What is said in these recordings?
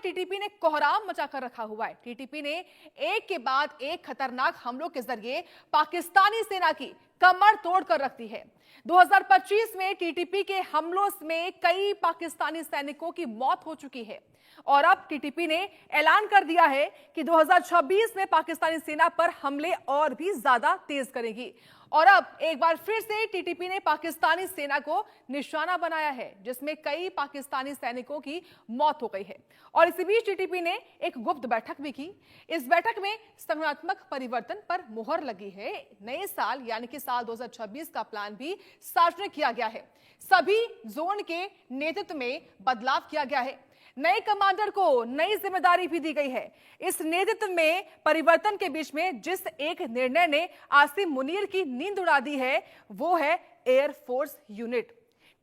TTP ने कोहराम मचाकर रखा हुआ है। टीटीपी ने एक के बाद एक खतरनाक हमलों के जरिए पाकिस्तानी सेना की कमर तोड़कर रख दी है। 2025 में टीटीपी के हमलों में कई पाकिस्तानी सैनिकों की मौत हो चुकी है और अब टीटीपी ने ऐलान कर दिया है कि 2026 में पाकिस्तानी सेना पर हमले और भी ज्यादा तेज करेगी। और अब एक बार फिर से टीटीपी ने पाकिस्तानी सेना को निशाना बनाया है, जिसमें कई पाकिस्तानी सैनिकों की मौत हो गई है। और इसी बीच टीटीपी ने एक गुप्त बैठक भी की। इस बैठक में संगठनात्मक परिवर्तन पर मुहर लगी है। नए साल यानी कि साल 2026 का प्लान भी सार्वजनिक किया गया है। सभी जोन के नेतृत्व में बदलाव किया गया है। नए कमांडर को नई जिम्मेदारी भी दी गई है। इस नेतृत्व में परिवर्तन के बीच में जिस एक निर्णय ने आसिम मुनीर की नींद उड़ा दी है, वो है एयरफोर्स यूनिट।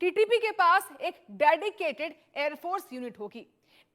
टीटीपी के पास एक डेडिकेटेड एयरफोर्स यूनिट होगी।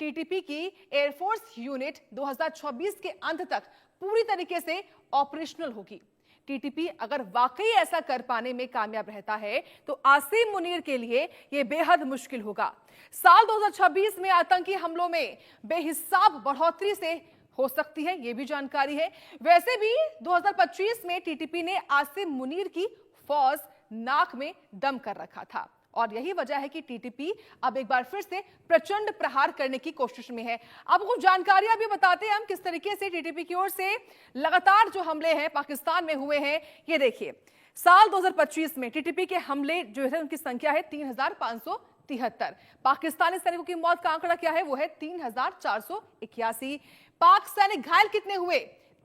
टीटीपी की एयरफोर्स यूनिट 2026 के अंत तक पूरी तरीके से ऑपरेशनल होगी। टीटीपी अगर वाकई ऐसा कर पाने में कामयाब रहता है तो आसिम मुनीर के लिए यह बेहद मुश्किल होगा। साल 2026 में आतंकी हमलों में बेहिसाब बढ़ोतरी से हो सकती है, यह भी जानकारी है। वैसे भी 2025 में टीटीपी ने आसिम मुनीर की फौज नाक में दम कर रखा था और यही वजह है कि टीटीपी अब एक बार फिर से प्रचंड प्रहार करने की कोशिश में है। अब कुछ जानकारियां भी बताते हैं हम किस तरीके से टीटीपी की ओर से लगातार जो हमले हैं पाकिस्तान में हुए हैं। ये देखिए, साल 2025 में टीटीपी के हमले जो है उनकी संख्या है 3573। पाकिस्तानी सैनिकों की मौत का आंकड़ा क्या है, वो है 3481। पाक सैनिक घायल कितने हुए,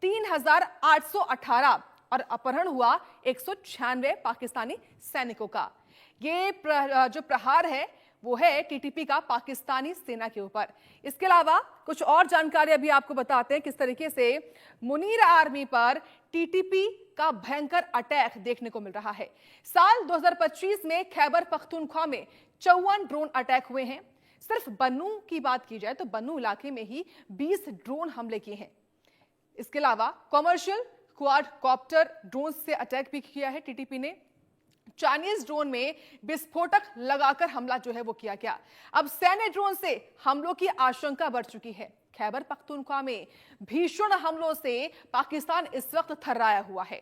3818 और अपहरण हुआ 196 पाकिस्तानी सैनिकों का। ये जो प्रहार है वो है टीटीपी का पाकिस्तानी सेना के ऊपर। इसके अलावा कुछ और जानकारियां भी आपको बताते हैं किस तरीके से मुनीर आर्मी पर टीटीपी का भयंकर अटैक देखने को मिल रहा है। साल 2025 में खैबर पख्तूनख्वा में 54 ड्रोन अटैक हुए हैं। सिर्फ बन्नू की बात की जाए तो बन्नू इलाके में ही 20 ड्रोन हमले किए हैं। इसके अलावा कॉमर्शियल क्वाडकॉप्टर ड्रोन से अटैक भी किया है टीटीपी ने। चाइनीज ड्रोन में विस्फोटक लगाकर हमला जो है वो किया गया। अब सैन्य ड्रोन से हमलों की आशंका बढ़ चुकी है। खैबर पख्तूनख्वा में भीषण हमलों से पाकिस्तान इस वक्त थर्राया हुआ है।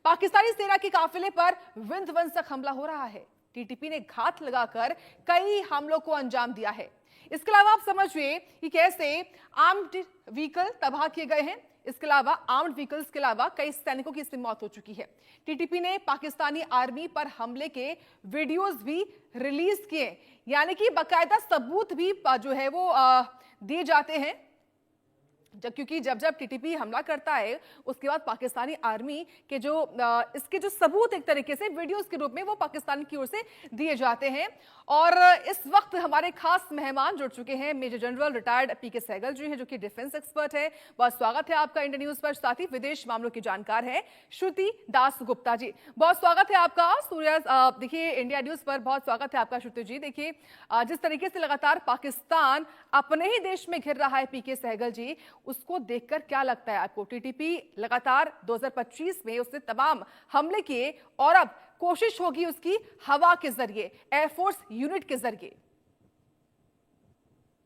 पाकिस्तानी सेना के काफिले पर विध्वंसक हमला हो रहा है। टीटीपी ने घात लगाकर कई हमलों को अंजाम दिया है। इसके अलावा आप समझिए कि कैसे आर्म्ड व्हीकल तबाह किए गए हैं। इसके अलावा आर्म्ड व्हीकल्स के अलावा कई सैनिकों की इसमें मौत हो चुकी है। टीटीपी ने पाकिस्तानी आर्मी पर हमले के वीडियोस भी रिलीज किए, यानी कि बाकायदा सबूत भी जो है वो दिए जाते हैं। क्योंकि जब टीटीपी हमला करता है उसके बाद पाकिस्तानी आर्मी के इसके जो सबूत एक तरीके से वीडियोस के रूप में वो पाकिस्तान की ओर से दिए जाते हैं। और इस वक्त हमारे खास मेहमान जुड़ चुके हैं, मेजर जनरल रिटायर्ड पीके सहगल जी हैं, जो कि डिफेंस एक्सपर्ट है। बहुत स्वागत है आपका इंडिया न्यूज पर। साथ ही विदेश मामलों की जानकार है श्रुति दास गुप्ता जी, बहुत स्वागत है आपका। सूर्या देखिए इंडिया न्यूज पर बहुत स्वागत है आपका श्रुति जी। देखिए जिस तरीके से लगातार पाकिस्तान अपने ही देश में घिर रहा है पीके सहगल जी, उसको देखकर क्या लगता है आपको? टीटीपी लगातार 2025 में उसने तमाम हमले किए और अब कोशिश होगी उसकी हवा के जरिए, एयरफोर्स यूनिट के जरिए।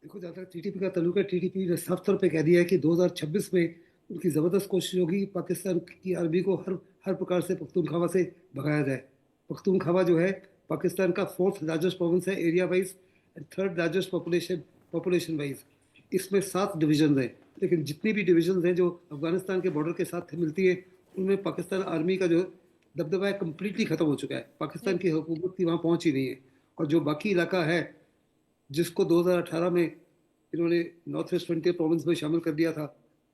देखो, जहां तक टीटीपी का ताल्लुक है, टीटीपी ने साफ तौर पे कह दिया है कि 2026 में उनकी जबरदस्त कोशिश होगी पाकिस्तान की आर्मी को हर प्रकार से पख्तूनख्वा से भगाया जाए। पख्तूनख्वा जो है पाकिस्तान का 4th लार्जेस्ट प्रोविंस है area wise and 3rd largest population wise. इसमें 7 डिवीजन है, लेकिन जितनी भी डिवीजन हैं जो अफगानिस्तान के बॉर्डर के साथ मिलती है, उनमें पाकिस्तान आर्मी का जो दबदबा है कम्प्लीटली खत्म हो चुका है। पाकिस्तान की हुकूमत की वहाँ पहुँच ही नहीं है। और जो बाकी इलाका है जिसको 2018 में इन्होंने नॉर्थ वेस्ट फ्रंटियर प्रोविंस में शामिल कर दिया था,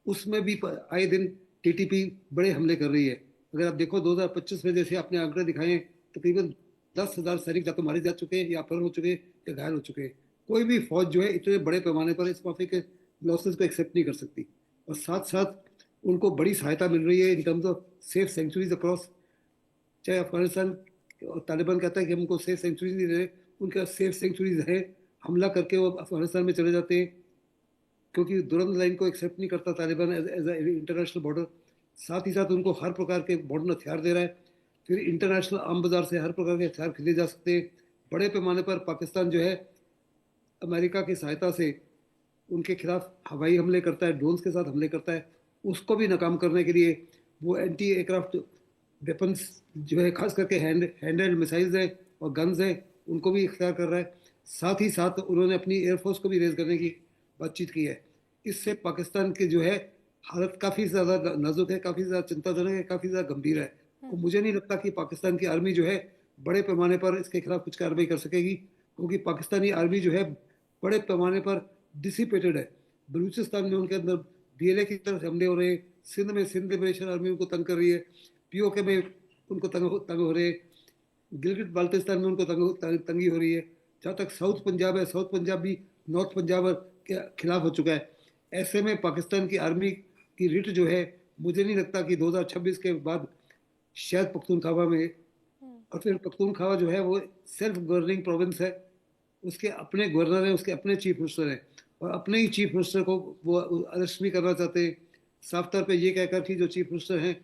उसमें भी आए दिन टीटीपी बड़े हमले कर रही है। अगर आप देखो 2025 में जैसे आपने आंकड़े दिखाए, तकरीबन 10,000 सैनिक या तो मारे जा चुके हैं या अपहरण हो चुके हैं या घायल हो चुके हैं। कोई भी फौज जो है इतने बड़े पैमाने पर इस माफी के लॉसेस को एक्सेप्ट नहीं कर सकती। और साथ साथ उनको बड़ी सहायता मिल रही है in terms of safe sanctuaries across. चाहे अफगानिस्तान और तालिबान कहता है कि हमको सेफ सेंचुरीज नहीं दे रहे, उनके सेफ सेंचुरीज है, हमला करके वो अफगानिस्तान में चले जाते हैं, क्योंकि दुरंत लाइन को एक्सेप्ट नहीं करता Taliban as a international border. साथ ही साथ उनको हर प्रकार के मॉडर्न हथियार दे रहा है। फिर इंटरनेशनल आम बाजार से हर प्रकार के हथियार खरीदे जा सकते हैं। बड़े पैमाने पर पाकिस्तान जो है अमेरिका की सहायता से उनके खिलाफ हवाई हमले करता है, ड्रोन्स के साथ हमले करता है, उसको भी नाकाम करने के लिए वो एंटी एयरक्राफ्ट वेपन्स जो है, खास करके हैंड मिसाइल्स हैं और गन्स हैं, उनको भी इख्तियार कर रहा है। साथ ही साथ उन्होंने अपनी एयरफोर्स को भी रेज करने की बातचीत की है। इससे पाकिस्तान के जो है हालत काफ़ी ज़्यादा नाजुक है, काफ़ी ज़्यादा चिंताजनक है, काफ़ी ज़्यादा गंभीर है। और मुझे नहीं लगता कि पाकिस्तान की आर्मी जो है बड़े पैमाने पर इसके खिलाफ कुछ कार्रवाई कर सकेगी, क्योंकि पाकिस्तानी आर्मी जो है बड़े पैमाने पर डिसिपेटेड है। बलूचिस्तान में उनके अंदर बीएलए की तरफ हमले हो रहे हैं, सिंध में सिंध लिबरेशन आर्मी उनको तंग कर रही है, पीओके में उनको तंग हो रहे हैं, गिलगित बाल्टिस्तान में उनको तंगी हो रही है। जहाँ तक साउथ पंजाब है, साउथ पंजाब भी नॉर्थ पंजाब के खिलाफ हो चुका है। ऐसे में पाकिस्तान की आर्मी की रिट जो है, मुझे नहीं लगता कि 2026 के बाद शायद पख्तूनख्वा में, और फिर पख्तूनख्वा जो है वो सेल्फ गवर्निंग प्रोविंस है, उसके अपने गवर्नर हैं, उसके अपने चीफ मिनिस्टर हैं, और अपने ही चीफ मिनिस्टर को वो अरेस्ट भी करना चाहते हैं, साफ तौर पे ये कहकर कि जो चीफ मिनिस्टर हैं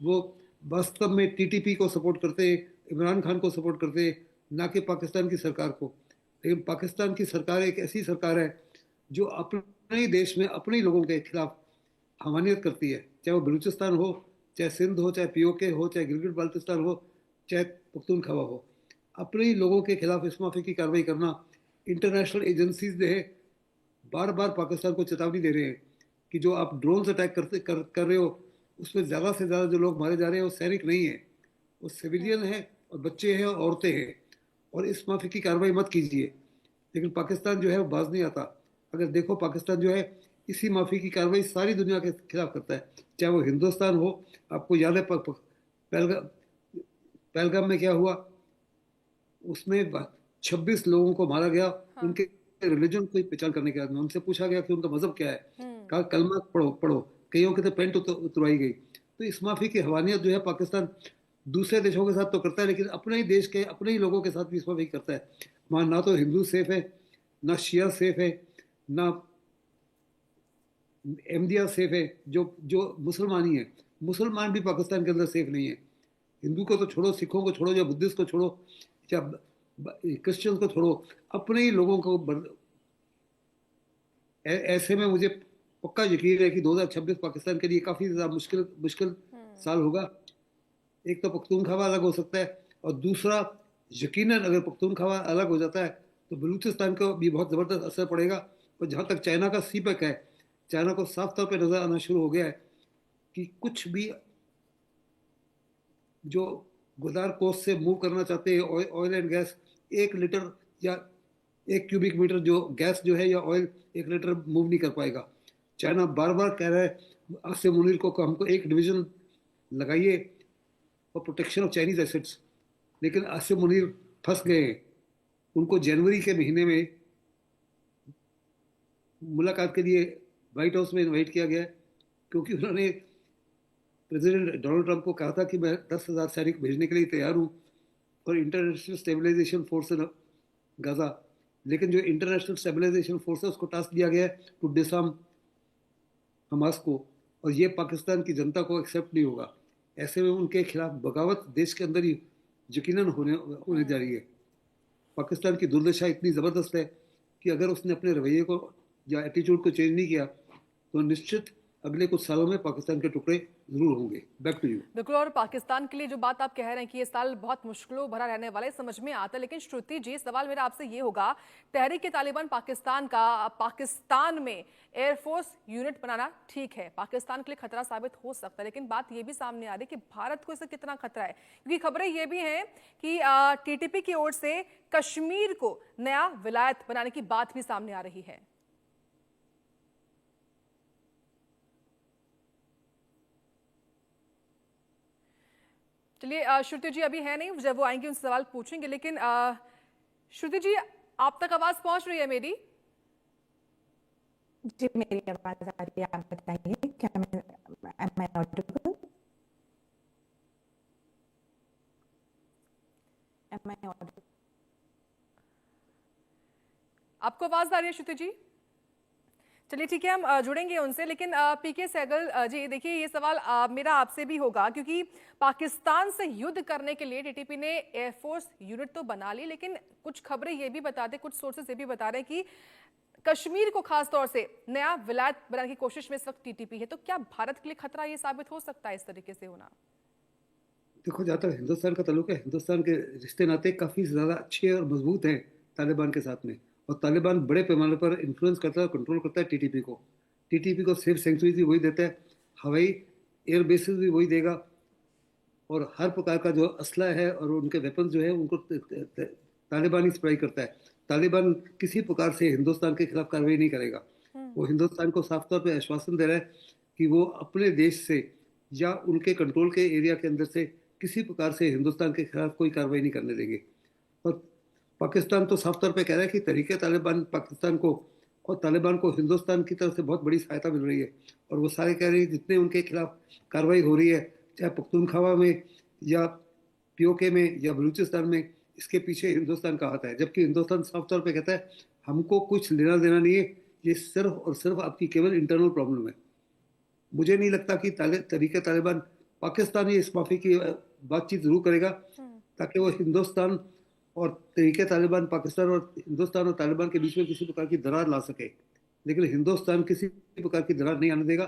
वो वास्तव में टीटीपी को सपोर्ट करते हैं, इमरान खान को सपोर्ट करते हैं, ना कि पाकिस्तान की सरकार को। लेकिन पाकिस्तान की सरकार एक ऐसी सरकार है जो अपने ही देश में अपने ही लोगों के खिलाफ हमानियत करती है, चाहे वो बलूचिस्तान हो, चाहे सिंध हो, चाहे पीओके हो, चाहे गिलगित बाल्टिस्तान हो, चाहे पख्तूनख्वा हो। अपने ही लोगों के खिलाफ इस माफी की कार्रवाई करना, इंटरनेशनल एजेंसीज जो है बार बार पाकिस्तान को चेतावनी दे रहे हैं कि जो आप ड्रोन से अटैक कर रहे हो, उसमें ज़्यादा से ज़्यादा जो लोग मारे जा रहे हैं वो सैनिक नहीं है, वो सिविलियन है और बच्चे हैं और औरतें हैं, और इस माफी की कार्रवाई मत कीजिए। लेकिन पाकिस्तान जो है वो बाज नहीं आता। अगर देखो, पाकिस्तान जो है इसी माफी की कार्रवाई सारी दुनिया के खिलाफ करता है, चाहे वो हिंदुस्तान हो। आपको याद है पहलगाम पहलगाम में क्या हुआ, उसमें 26 लोगों को मारा गया। हाँ। उनके रिलीजन को पहचान करने के बाद में उनसे पूछा गया कि उनका मजहब क्या है, कहा कलमा पढ़ो पढ़ो, कईयों के तो पेंट उतरवाई गई। तो इस माफी की हवानियत जो है पाकिस्तान दूसरे देशों के साथ तो करता है, लेकिन अपने ही देश के अपने ही लोगों के साथ भी इस माफी करता है। वहां ना तो हिंदू सेफ है, ना शिया सेफ है, ना अहमदिया सेफ है, जो जो मुसलमान ही है। मुसलमान भी पाकिस्तान के अंदर सेफ नहीं है। हिंदू को तो छोड़ो, सिखों को छोड़ो, या बुद्धिस्ट को छोड़ो, या क्रिश्चियंस को छोड़ो, अपने ही लोगों को ऐसे में मुझे पक्का यकीन है कि 2026 पाकिस्तान के लिए काफी ज्यादा मुश्किल मुश्किल साल होगा। एक तो पख्तूनख्वा अलग हो सकता है, और दूसरा यकीनन अगर पख्तूनख्वा अलग हो जाता है तो बलूचिस्तान को भी बहुत ज़बरदस्त असर पड़ेगा। और जहाँ तक चाइना का सीपेक है, चाइना को साफ तौर पे नज़र आना शुरू हो गया है कि कुछ भी जो गोदार कोस्ट से मूव करना चाहते हैं ऑयल एंड गैस, 1 लीटर या 1 क्यूबिक मीटर जो गैस जो है या ऑयल 1 लीटर मूव नहीं कर पाएगा। चाइना बार बार कह रहा है आसिम मुनीर को कि हमको एक डिवीजन लगाइए for protection of Chinese assets, लेकिन आसिम मुनीर फंस गए हैं। उनको जनवरी के महीने में मुलाकात के लिए व्हाइट हाउस में इनवाइट किया गया, क्योंकि उन्होंने प्रेसिडेंट डोनाल्ड ट्रंप को कहा था कि मैं 10,000 सैनिक भेजने के लिए तैयार हूँ और international stabilization force in Gaza. लेकिन जो इंटरनेशनल स्टेबलाइजेशन फोर्स है उसको टास्क दिया गया है टू डिसआर्म हमास को, और ये पाकिस्तान की जनता को एक्सेप्ट नहीं होगा। ऐसे में उनके खिलाफ बगावत देश के अंदर ही यकीनन होने जा रही है। पाकिस्तान की दुर्दशा इतनी ज़बरदस्त है कि अगर उसने अपने रवैये को या एटीट्यूड को चेंज नहीं किया तो निश्चित अगले कुछ सालों में पाकिस्तान के टुकड़े जरूर होंगे। Back to you. बिल्कुल, और पाकिस्तान के लिए जो बात आप कह रहे हैं कि ये साल बहुत मुश्किलों भरा रहने वाला है, समझ में आता है। लेकिन श्रुति जी, सवाल मेरा आपसे ये होगा, तहरीक तालिबान पाकिस्तान का पाकिस्तान में एयरफोर्स यूनिट बनाना ठीक है, पाकिस्तान के लिए खतरा साबित हो सकता है, लेकिन बात ये भी सामने आ रही है कि भारत को इससे कितना खतरा है, क्योंकि खबरें ये भी हैं कि टीटीपी की ओर से कश्मीर को नया विलायत बनाने की बात भी सामने आ रही है। चलिए, श्रुति जी अभी है नहीं, जब वो आएंगे उनसे सवाल पूछेंगे, लेकिन श्रुति जी आप तक आवाज पहुंच रही है मेरी? जी मेरी आवाज आ रही है, आप बताइए क्या am I audible? Am I audible? आपको आवाज आ रही है श्रुति जी? चलिए ठीक है, हम जुड़ेंगे उनसे, लेकिन पीके सहगल जी देखिए, ये सवाल मेरा आपसे भी होगा, क्योंकि पाकिस्तान से युद्ध करने के लिए टीटीपी ने एयरफोर्स यूनिट तो बना ली, लेकिन कुछ खबरें ये भी बताते, कुछ सोर्सेस ये भी बता रहे हैं कि कश्मीर को खास तौर से नया विलायत बनाने की कोशिश में इस वक्त टीटीपी है, तो क्या भारत के लिए खतरा ये साबित हो सकता है इस तरीके से होना? देखो, जहाँ तक हिंदुस्तान का ताल्लुक है, हिंदुस्तान के रिश्ते नाते काफ़ी ज़्यादा अच्छे और मजबूत हैं तालिबान के साथ में। और तालिबान बड़े पैमाने पर इन्फ्लुएंस करता है, कंट्रोल करता है टीटीपी को। टीटीपी को सेफ सेंचुरीज भी वही देता है, हवाई एयर बेसिस भी वही देगा, और हर प्रकार का जो असला है और उनके वेपन्स जो है उनको तालिबान ही सप्लाई करता है। तालिबान किसी प्रकार से हिंदुस्तान के खिलाफ कार्रवाई नहीं करेगा। वो हिंदुस्तान को साफ तौर पे आश्वासन दे रहा है कि वो अपने देश से या उनके कंट्रोल के एरिया के अंदर से किसी प्रकार से हिंदुस्तान के खिलाफ कोई कार्रवाई नहीं करने देंगे। और पाकिस्तान तो साफ तौर पे कह रहा है कि तरीके तालिबान पाकिस्तान को और तालिबान को हिंदुस्तान की तरफ से बहुत बड़ी सहायता मिल रही है। और वो सारे कह रहे हैं जितने उनके खिलाफ कार्रवाई हो रही है, चाहे पख्तूनख्वा में या पीओके में या बलूचिस्तान में, इसके पीछे हिंदुस्तान का हाथ है। जबकि हिंदुस्तान साफ तौर पे कहता है हमको कुछ लेना देना नहीं है, ये सिर्फ और सिर्फ आपकी केवल इंटरनल प्रॉब्लम है। मुझे नहीं लगता कि तरीके तालिबान पाकिस्तान ही इस माफी की बातचीत जरूर करेगा, ताकि वो हिंदुस्तान और तरीके तालिबान, पाकिस्तान और हिंदुस्तान और तालिबान के बीच में किसी प्रकार की दरार ला सके। लेकिन हिंदुस्तान किसी प्रकार की दरार नहीं आने देगा।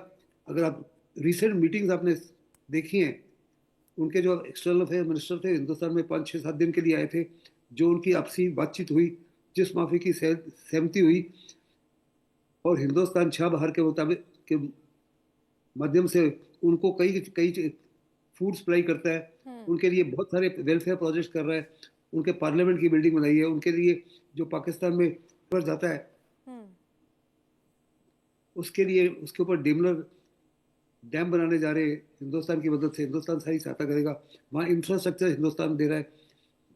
अगर आप रिसेंट मीटिंग्स आपने देखी हैं, उनके जो एक्सटर्नल अफेयर मिनिस्टर थे हिंदुस्तान में 5-6-7 दिन के लिए आए थे, जो उनकी आपसी बातचीत हुई, जिस माफी की सहमति हुई, और हिंदुस्तान छह बहार के मुताबिक के माध्यम से उनको कई कई फूड सप्लाई करता है, उनके लिए बहुत सारे वेलफेयर प्रोजेक्ट कर रहा है, उनके पार्लियामेंट की बिल्डिंग बनाई है, उनके लिए जो पाकिस्तान में पर जाता है उसके लिए उसके ऊपर डैम बनाने जा रहे हैं हिंदुस्तान की मदद से। हिंदुस्तान सारी सहायता करेगा। वहाँ इंफ्रास्ट्रक्चर हिंदुस्तान दे रहा है,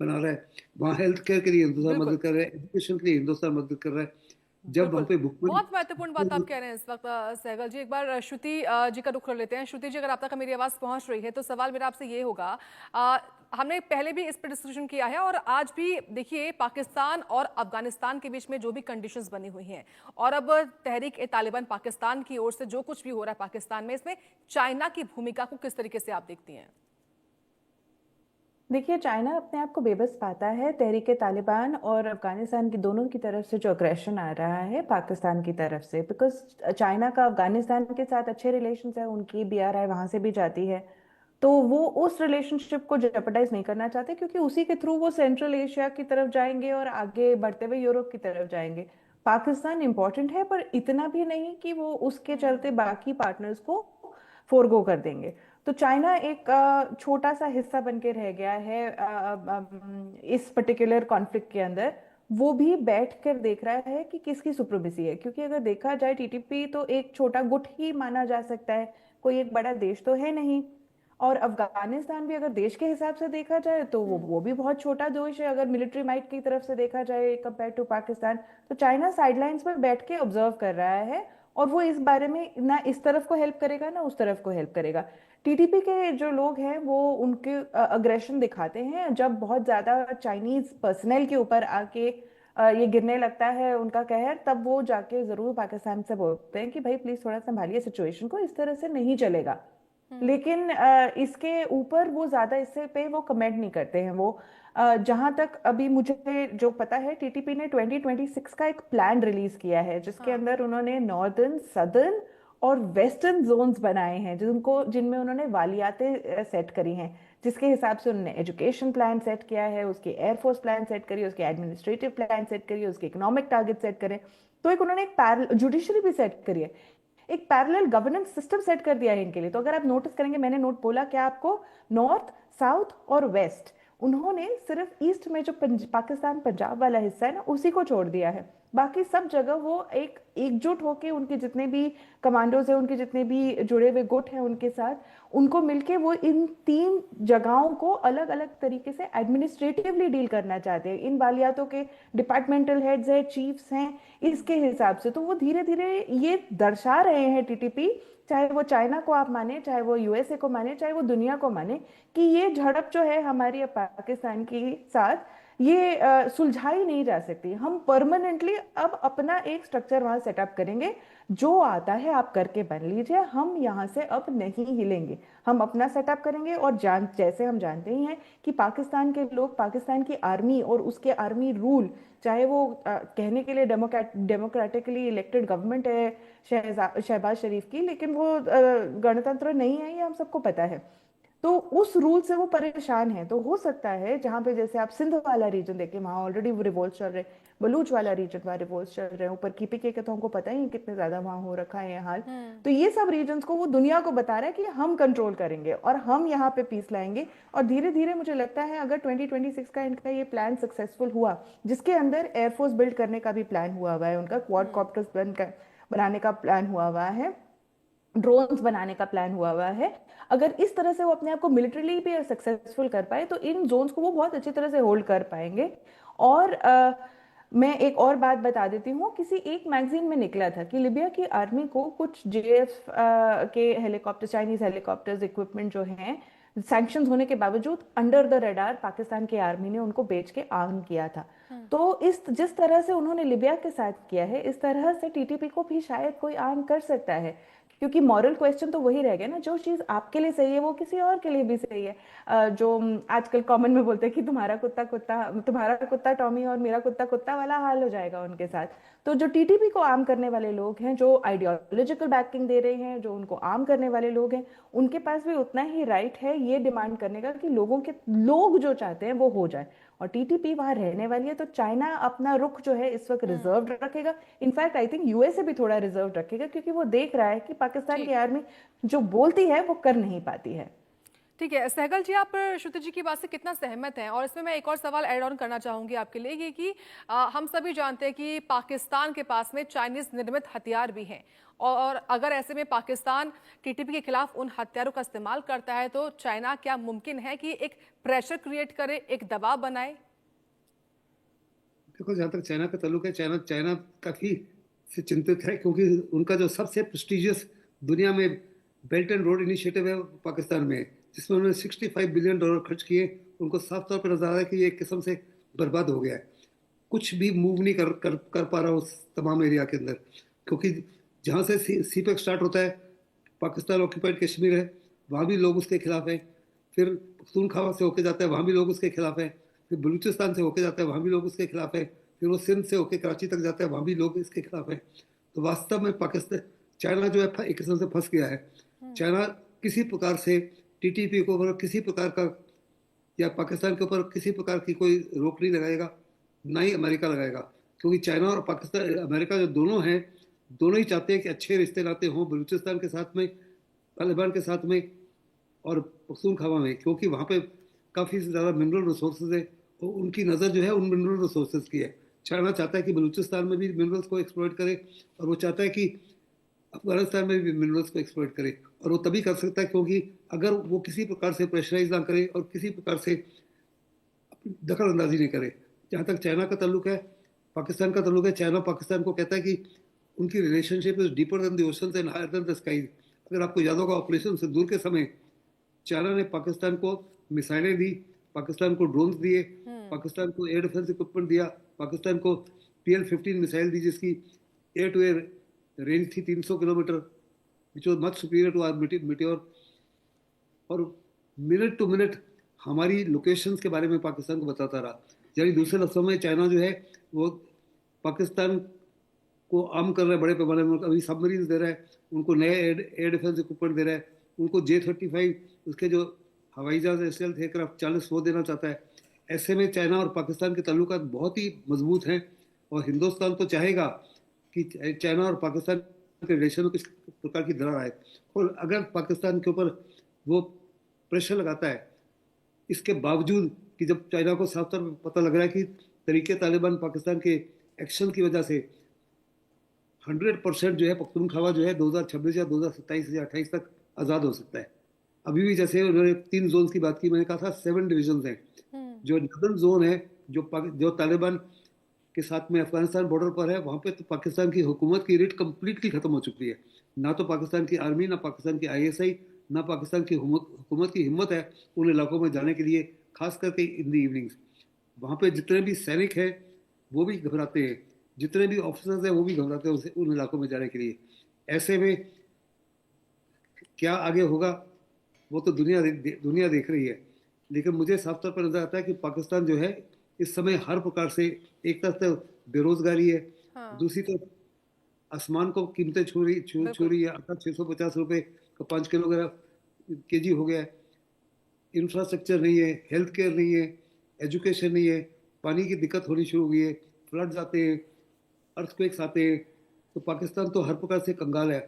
बना रहा है। वहाँ हेल्थ केयर के लिए हिंदुस्तान मदद कर रहा है, एजुकेशन के लिए हिंदुस्तान मदद कर रहा है। जब वहाँ पे बहुत महत्वपूर्ण बात आप कह रहे हैं इस वक्त सहगल जी। एक बार श्रुति जी का रुख कर लेते हैं। श्रुति जी, अगर आप तक मेरी आवाज पहुंच रही है तो सवाल मेरा आपसे ये होगा, हमने पहले भी इस पर डिस्कशन किया है और आज भी देखिए पाकिस्तान और अफगानिस्तान के बीच में जो भी कंडीशंस बनी हुई हैं और अब तहरीक ए तालिबान पाकिस्तान की ओर से जो कुछ भी हो रहा है पाकिस्तान में, इसमें चाइना की भूमिका को किस तरीके से आप देखती हैं? देखिए, चाइना अपने आप को बेबस पाता है तहरीक तालिबान और अफगानिस्तान की दोनों की तरफ से जो अग्रेशन आ रहा है पाकिस्तान की तरफ से, बिकॉज चाइना का अफगानिस्तान के साथ अच्छे रिलेशंस है, उनकी BRI वहां से भी जाती है, तो वो उस रिलेशनशिप को जेपरडाइज नहीं करना चाहते, क्योंकि उसी के थ्रू वो सेंट्रल एशिया की तरफ जाएंगे और आगे बढ़ते हुए यूरोप की तरफ जाएंगे। पाकिस्तान इंपॉर्टेंट है, पर इतना भी नहीं कि वो उसके चलते बाकी पार्टनर्स को फोरगो कर देंगे। तो चाइना एक छोटा सा हिस्सा बन के रह गया है इस पर्टिकुलर कॉन्फ्लिक्ट के अंदर। वो भी बैठ कर देख रहा है कि किसकी सुप्रीमेसी है, क्योंकि अगर देखा जाए TTP तो एक छोटा गुट ही माना जा सकता है, कोई एक बड़ा देश तो है नहीं। और अफगानिस्तान भी अगर देश के हिसाब से देखा जाए तो वो भी बहुत छोटा देश है, अगर मिलिट्री माइट की तरफ से देखा जाए कंपेयर टू पाकिस्तान। तो चाइना साइडलाइंस पर बैठ के ऑब्जर्व कर रहा है, और वो इस बारे में ना इस तरफ को हेल्प करेगा ना उस तरफ को हेल्प करेगा। TTP के जो लोग हैं वो उनके अग्रेशन दिखाते हैं जब बहुत ज्यादा चाइनीज पर्सनल के ऊपर आके ये गिरने लगता है उनका कहर, तब वो जाके जरूर पाकिस्तान से बोलते हैं कि भाई प्लीज थोड़ा संभालिए सिचुएशन को, इस तरह से नहीं चलेगा। लेकिन इसके ऊपर वो ज्यादा इससे पे वो कमेंट नहीं करते हैं। वो जहां तक अभी मुझे जो पता है, TTP ने 2026 का एक प्लान रिलीज किया है, जिसके अंदर उन्होंने नॉर्दर्न, सदर्न और वेस्टर्न जोन्स बनाए हैं, जिनमें उन्होंने वालियातें सेट करी हैं, जिसके हिसाब से उन्होंने एजुकेशन प्लान सेट किया है, उसके एयरफोर्स प्लान सेट करी, उसके एडमिनिस्ट्रेटिव प्लान सेट करी, उसके इकोनॉमिक टारगेट सेट करे। तो एक उन्होंने एक जुडिशरी भी सेट करी है, एक पैरेलल गवर्नेंस सिस्टम सेट कर दिया है इनके लिए। तो अगर आप नोटिस करेंगे, मैंने नोट बोला क्या आपको, नॉर्थ, साउथ और वेस्ट, उन्होंने सिर्फ ईस्ट में जो पाकिस्तान पंजाब वाला हिस्सा है ना, उसी को छोड़ दिया है। बाकी सब जगह वो एकजुट होके उनके जितने भी कमांडोज हैं, उनके जितने भी जुड़े हुए गुट हैं उनके साथ, उनको मिलके वो इन 3 जगहों को अलग अलग तरीके से एडमिनिस्ट्रेटिवली डील करना चाहते हैं। इन वालियातों के डिपार्टमेंटल हेड्स हैं, चीफ्स हैं, इसके हिसाब से। तो वो धीरे धीरे ये दर्शा रहे हैं TTP, चाहे वो चाइना को आप माने, चाहे वो USA को माने, चाहे वो दुनिया को माने, कि ये झड़प जो है हमारी पाकिस्तान के साथ, ये सुलझाई नहीं जा सकती। हम परमानेंटली अब अपना एक स्ट्रक्चर वहां सेटअप करेंगे, जो आता है आप करके बन लीजिए, हम यहाँ से अब नहीं हिलेंगे। हम अपना सेटअप करेंगे और जैसे हम जानते ही हैं कि पाकिस्तान के लोग, पाकिस्तान की आर्मी और उसके आर्मी रूल, चाहे वो कहने के लिए डेमोक्रेटिकली इलेक्टेड गवर्नमेंट है शहबाज शरीफ की, लेकिन वो गणतंत्र नहीं है, ये हम सबको पता है। तो उस रूल से वो परेशान है। तो हो सकता है जहां पे, जैसे आप सिंध वाला रीजन देखें, वहां ऑलरेडी वो रिवोल्ट चल रहे, बलूच वाला रीजन वहाँ रिवोल्ट चल रहे हैं, ऊपर KPK के तो हमको पता ही है कितने ज्यादा वहां हो रखा है ये हाल। तो ये सब रीजन्स को वो दुनिया को बता रहा है कि हम कंट्रोल करेंगे और हम यहाँ पे पीस लाएंगे। और धीरे धीरे मुझे लगता है अगर 2026 का इनका ये प्लान सक्सेसफुल हुआ, जिसके अंदर एयरफोर्स बिल्ड करने का भी प्लान हुआ हुआ है, उनका क्वाड कॉप्टर्स बनाने का प्लान हुआ हुआ है, ड्रोन्स बनाने का प्लान हुआ हुआ है, अगर इस तरह से वो अपने आप को मिलिट्रीली भी सक्सेसफुल कर पाए तो इन जोन्स को वो बहुत अच्छी तरह से होल्ड कर पाएंगे। और मैं एक और बात बता देती हूँ, किसी एक मैगजीन में निकला था कि लिबिया की आर्मी को कुछ JF के हेलीकॉप्टर, चाइनीज हेलीकॉप्टर्स इक्विपमेंट जो हैं, सैंक्शंस होने के बावजूद अंडर द रडार पाकिस्तान की आर्मी ने उनको बेच के आर्म किया था। तो इस जिस तरह से उन्होंने लिबिया के साथ किया है, इस तरह से TTP को भी शायद कोई आर्म कर सकता है। क्योंकि मॉरल क्वेश्चन तो वही रह गया ना, जो चीज आपके लिए सही है वो किसी और के लिए भी सही है। जो आजकल कॉमन में बोलते हैं कि तुम्हारा कुत्ता टॉमी और मेरा कुत्ता कुत्ता वाला हाल हो जाएगा उनके साथ। तो जो TTP को आर्म करने वाले लोग हैं, जो आइडियोलॉजिकल बैकिंग दे रहे हैं, जो उनको आर्म करने वाले लोग हैं, उनके पास भी उतना ही राइट है ये डिमांड करने का कि लोग जो चाहते हैं वो हो जाए। और TTP वहां रहने वाली है, तो चाइना अपना रुख जो है इस वक्त रिजर्व रखेगा। इनफैक्ट आई थिंक USA भी थोड़ा रिजर्व रखेगा, क्योंकि वो देख रहा है कि पाकिस्तान की ठीक आर्मी जो बोलती है वो कर नहीं पाती है। ठीक है सहगल जी, आप श्रुति जी की बात से कितना सहमत हैं? और इसमें मैं एक और सवाल ऐड ऑन करना चाहूंगी आपके लिए, ये कि हम सभी जानते हैं कि पाकिस्तान के पास में चाइनीज निर्मित हथियार भी हैं, और अगर ऐसे में पाकिस्तान TTP के खिलाफ उन हथियारों का इस्तेमाल करता है तो चाइना क्या मुमकिन है कि एक प्रेशर क्रिएट करे, एक दबाव बनाए? देखो, जहाँ तक चाइना का ताल्लुक है, चाइना चाइना काफी से चिंतित है, क्योंकि उनका जो सबसे प्रेस्टिजियस दुनिया में बेल्ट एंड रोड इनिशिएटिव है वो पाकिस्तान में है, जिसमें उन्होंने $65 बिलियन खर्च किए। उनको साफ तौर पर नजर आ रहा है कि ये एक किस्म से बर्बाद हो गया है, कुछ भी मूव नहीं कर पा रहा उस तमाम एरिया के अंदर। क्योंकि जहाँ से CPEC स्टार्ट होता है, पाकिस्तान ऑक्यूपाइड कश्मीर है, वहाँ भी लोग उसके खिलाफ हैं। फिर पख्तूनख्वा से होके जाता है, वहाँ भी लोग उसके खिलाफ हैं। फिर बलूचिस्तान से होके जाता है, वहाँ भी लोग उसके खिलाफ हैं। फिर वो सिंध से होके कराची तक जाता है, वहाँ भी लोग इसके खिलाफ हैं। तो वास्तव में पाकिस्तान, चाइना जो है एक किस्म से फंस गया है। चाइना किसी प्रकार से TTP के ऊपर किसी प्रकार का, या पाकिस्तान के ऊपर किसी प्रकार की कोई रोक नहीं लगाएगा, ना ही अमेरिका लगाएगा। क्योंकि चाइना और पाकिस्तान, अमेरिका जो दोनों हैं, दोनों ही चाहते हैं कि अच्छे रिश्ते नाते हों बलूचिस्तान के साथ में, तालिबान के साथ में और पख्तूनख्वा में, क्योंकि वहाँ पे काफ़ी ज़्यादा मिनरल रिसोर्सेज है और उनकी नज़र जो है उन मिनरल रिसोर्सेज की है। चाइना चाहता है कि बलूचिस्तान में भी मिनरल्स को एक्सप्लॉइट करे, और वो चाहता है कि अफगानिस्तान में भी मिनरल्स को एक्सप्लॉइट करे। और वो तभी कर सकता है क्योंकि अगर वो किसी प्रकार से प्रेशराइज ना करे और किसी प्रकार से दखल अंदाजी नहीं करे। जहाँ तक चाइना का ताल्लुक है, पाकिस्तान का ताल्लुक है, चाइना पाकिस्तान को कहता है कि उनकी relationship is deeper than the oceans and higher than the skies. अगर आपको याद होगा, ऑपरेशन सिंदूर के समय चाइना ने पाकिस्तान को मिसाइलें दी, पाकिस्तान को ड्रोन्स दिए, पाकिस्तान को एयर डिफेंस इक्विपमेंट दिया, पाकिस्तान को PL-15 मिसाइल दी जिसकी एयर टू एयर रेंज थी 300 kilometre, which was much superior to our Meteor. और मिनट टू मिनट हमारी लोकेशंस के बारे में पाकिस्तान को बताता रहा। यानी दूसरे लफ्ज़ों में चाइना जो है वो पाकिस्तान को आर्म कर रहा है बड़े पैमाने में। अभी सबमरीन दे रहा है उनको, नए एयर डिफेंस इक्विपमेंट दे रहा है उनको, J-35 उसके जो हवाई जहाज स्टेल्थ एयरक्राफ्ट 40 वो देना चाहता है। ऐसे में चाइना और पाकिस्तान के ताल्लुकात बहुत ही मजबूत हैं, और हिंदुस्तान तो चाहेगा कि चाइना और पाकिस्तान के रिलेशन में किस प्रकार की दरार आए। और अगर पाकिस्तान के ऊपर वो प्रेशर लगाता है, इसके बावजूद कि जब चाइना को साफ तौर पर पता लग रहा है कि तरीके तालिबान पाकिस्तान के एक्शन की वजह से 100% जो है पख्तूनख्वा जो है 2026 या 2027 या 28 तक आज़ाद हो सकता है। अभी भी जैसे उन्होंने 3 जोन की बात की, मैंने कहा था 7 डिविजन हैं। जो नदर्न जोन है जो तालिबान के साथ में अफगानिस्तान बॉर्डर पर है, वहाँ पे तो पाकिस्तान की हुकूमत की रेट कम्प्लीटली खत्म हो चुकी है। ना तो पाकिस्तान की आर्मी, ना पाकिस्तान की ISI, ना पाकिस्तान की हुकूमत की हिम्मत है उन इलाकों में जाने के लिए, खास करके इन दी इवनिंग्स। वहाँ पे जितने भी सैनिक हैं वो भी घबराते हैं, जितने भी ऑफिसर्स हैं वो भी घबराते हैं उन इलाकों में जाने के लिए। ऐसे में क्या आगे होगा वो तो दुनिया देख रही है। लेकिन मुझे साफ तौर पर नजर आता है कि पाकिस्तान जो है इस समय हर प्रकार से, एक तरफ तो बेरोजगारी है, हाँ, दूसरी तरफ आसमान को कीमतें छू बिल्कुल। रही है। अर्थात 650 रुपए का 5 किलोग्राम केजी हो गया है। इंफ्रास्ट्रक्चर नहीं है, हेल्थ केयर नहीं है, एजुकेशन नहीं है, पानी की दिक्कत होनी शुरू हो गई है, फ्लड्स आते हैं, अर्थक्वेक्स आते हैं। तो पाकिस्तान तो हर प्रकार से कंगाल है।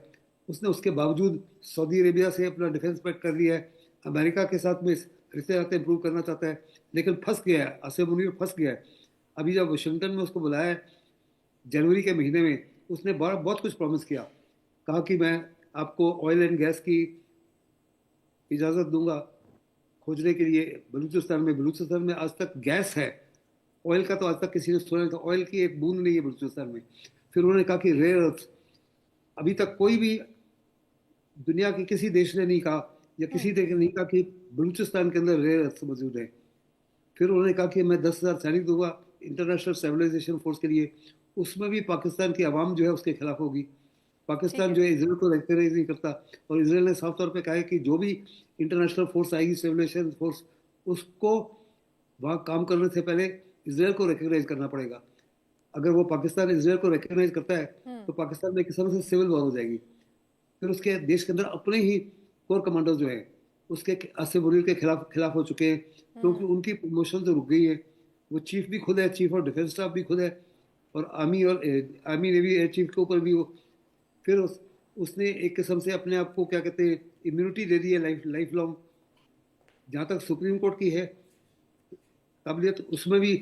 उसने उसके बावजूद सऊदी अरेबिया से अपना डिफेंस पैक्ट कर लिया है, अमेरिका के साथ में रिश्ते नाते इंप्रूव करना चाहता है, लेकिन फंस गया है, आसिम मुनीर फंस गया है। अभी जब वाशिंगटन में उसको बुलाया है जनवरी के महीने में, उसने बहुत कुछ प्रॉमिस किया। कहा कि मैं आपको ऑयल एंड गैस की इजाज़त दूंगा खोजने के लिए बलूचिस्तान में आज तक गैस है, ऑयल का तो आज तक किसी ने सुना नहीं था, ऑयल की एक बूंद नहीं है बलूचिस्तान में। फिर उन्होंने कहा कि रेयर अर्थ, अभी तक कोई भी दुनिया के किसी देश ने नहीं कहा, या किसी देश ने नहीं कहा कि बलूचिस्तान के अंदर रेयर अर्थ मौजूद है। फिर उन्होंने कहा कि मैं 10,000 सैनिक दूंगा इंटरनेशनल स्टेबलाइजेशन फोर्स के लिए। उसमें भी पाकिस्तान की आवाम जो है उसके खिलाफ होगी। ठीक पाकिस्तान है। जो है इसराइल को रिकॉग्नाइज नहीं करता, और इसराइल ने साफ तौर पे कहा है कि जो भी इंटरनेशनल फोर्स आएगी, स्टेबलाइजेशन फोर्स, उसको वहाँ काम करने से पहले इसराइल को रिकॉग्नाइज करना पड़ेगा। अगर वो पाकिस्तान इसराइल को रिकॉग्नाइज करता है हम्म। तो पाकिस्तान में किसी से सिविल वॉर हो जाएगी। फिर उसके देश के अंदर अपने ही कोर कमांडर्स जो है उसके आसिफ मुनीर के खिलाफ खिलाफ हो चुके हैं, क्योंकि हम्म। उनकी प्रमोशन तो रुक गई है। वो चीफ भी खुद है, चीफ ऑफ डिफेंस स्टाफ भी खुद है, और आर्मी नेवी एयर चीफ के ऊपर भी वो। फिर उसने एक किस्म से अपने आप को क्या कहते हैं इम्यूनिटी दे दी है, लाइफ लॉन्ग। जहाँ तक सुप्रीम कोर्ट की है काबिलियत, उसमें भी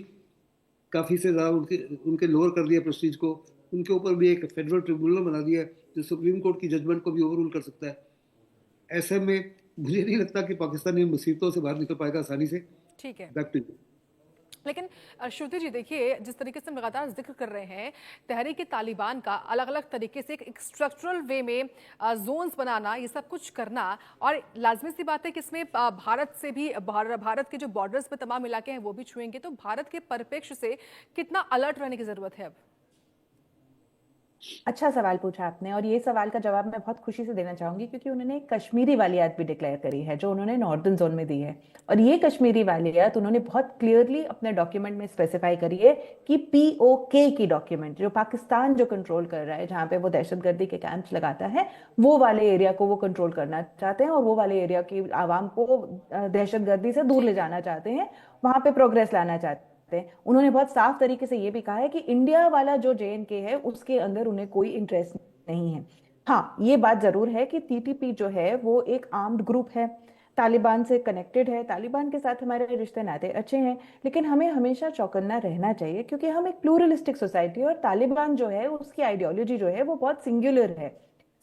काफ़ी से ज़्यादा उनके उनके लोअर कर दिया प्रेस्टीज को। उनके ऊपर भी एक फेडरल ट्रिब्यूनल बना दिया है जो सुप्रीम कोर्ट की जजमेंट को भी ओवररूल कर सकता है। ऐसे में मुझे नहीं लगता कि पाकिस्तान इन मुसीबतों से बाहर निकल पाएगा आसानी से। ठीक है। Back to you. लेकिन श्रुति जी देखिए, जिस तरीके से हम लगातार जिक्र कर रहे हैं तहरीक तालिबान का, अलग अलग तरीके से एक स्ट्रक्चरल वे में जोन्स बनाना, ये सब कुछ करना, और लाजमी सी बात है कि इसमें भारत से भी, भारत के जो बॉर्डर्स पे तमाम इलाके हैं वो भी छुएंगे, तो भारत के परिप्रेक्ष्य से कितना अलर्ट रहने की जरूरत है अब? अच्छा सवाल पूछा आपने, और ये सवाल का जवाब मैं बहुत खुशी से देना चाहूंगी, क्योंकि उन्होंने एक कश्मीरी वालियात भी डिक्लेयर करी है जो उन्होंने नॉर्दर्न जोन में दी है। और ये कश्मीरी वालियात उन्होंने बहुत क्लियरली अपने डॉक्यूमेंट में स्पेसिफाई करी है कि पीओके की डॉक्यूमेंट, जो पाकिस्तान जो कंट्रोल कर रहा है, जहाँ पे वो दहशतगर्दी के कैंप्स लगाता है, वो वाले एरिया को वो कंट्रोल करना चाहते हैं, और वो वाले एरिया की आवाम को दहशतगर्दी से दूर ले ठीक है। जाना चाहते हैं, वहां पे प्रोग्रेस लाना चाहते हैं। उन्होंने बहुत साफ तरीके से ये भी कहा है कि इंडिया वाला जो जेएनके है उसके अंदर उन्हें कोई इंटरेस्ट नहीं है। हाँ, ये बात जरूर है कि टीटीपी जो है वो एक आर्म्ड ग्रुप है, तालिबान से कनेक्टेड है, तालिबान के साथ हमारे रिश्ते नाते अच्छे हैं, लेकिन हमें हमेशा चौकन्ना रहना चाहिए, क्योंकि हम एक प्लूरलिस्टिक सोसाइटी है, और तालिबान जो है उसकी आइडियोलॉजी जो है वो बहुत सिंगुलर है।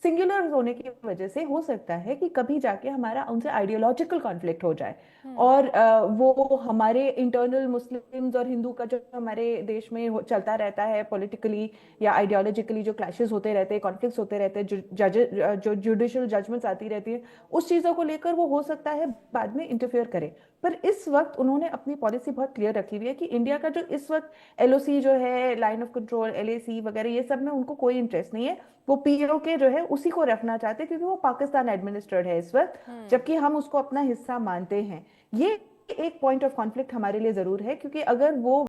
सिंगुलर होने की वजह से हो सकता है कि कभी जाके हमारा उनसे आइडियोलॉजिकल कॉन्फ्लिक्ट हो जाए, हम्म। और वो हमारे इंटरनल मुस्लिम्स और हिंदू का जो हमारे देश में चलता रहता है पॉलिटिकली या आइडियोलॉजिकली, जो क्लैशेस होते रहते हैं, कॉन्फ्लिक्ट्स होते रहते हैं, जो जुडिशियल जजमेंट्स आती रहती है, उस चीज़ों को लेकर वो हो सकता है बाद में इंटरफेयर करे। पर इस वक्त उन्होंने अपनी पॉलिसी बहुत क्लियर रखी हुई है कि इंडिया का जो इस वक्त एलओसी जो है, लाइन ऑफ कंट्रोल, एलएसी वगैरह, ये सब में उनको कोई इंटरेस्ट नहीं है। वो पीओके जो है उसी को रखना चाहते हैं, क्योंकि वो पाकिस्तान एडमिनिस्ट्रेड है इस वक्त, हम्म। जबकि हम उसको अपना हिस्सा मानते हैं। ये एक पॉइंट ऑफ कॉन्फ्लिक्ट हमारे लिए जरूर है, क्योंकि अगर वो